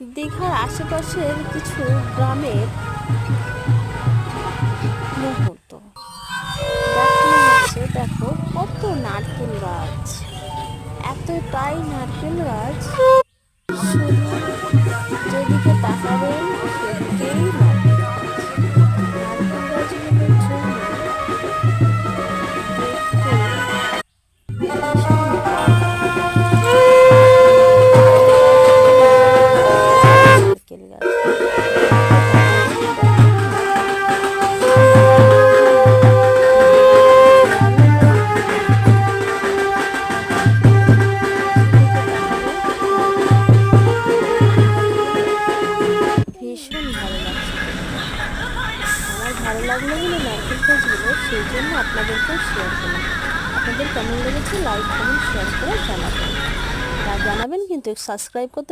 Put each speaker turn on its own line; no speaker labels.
দীঘার আশেপাশের কিছু গ্রামের মুহূর্ত দেখানো হচ্ছে। দেখো কত নারকেল গাছ, এতটাই নারকেল গাছ, শুধু যেদিকে তাকাবেন সেদিকেই নারকেল গাছ। নারকেল গাছগুলোর জন্য দেখতে ভীষণ ভালো নারকেল গাছ। ভীষণ ভালো লাগছে। আমার ভালো লাগলো বলে নারকেল গাছগুলো, সেই জন্য আপনাদেরকেও শেয়ার করলাম। আপনাদের কেমন লেগেছে লাইক কমেন্ট শেয়ার করে জানাবেন, আর জানাবেন কিন্তু সাবস্ক্রাইব করতে